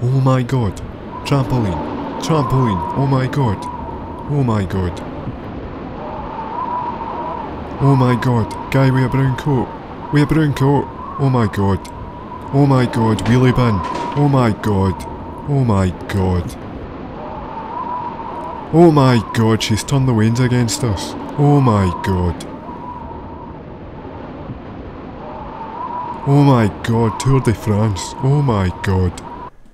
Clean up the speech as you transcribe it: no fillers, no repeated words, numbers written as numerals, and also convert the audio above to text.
Oh my god. Trampoline. Trampoline. Oh my god. Oh my god. Oh my god. Guy with a brown coat. With a brown coat. Oh my god. Oh my god. Wheelie bin. Oh my god. Oh my god. Oh my god. She's turned the winds against us. Oh my god. Oh my god. Tour de France. Oh my god.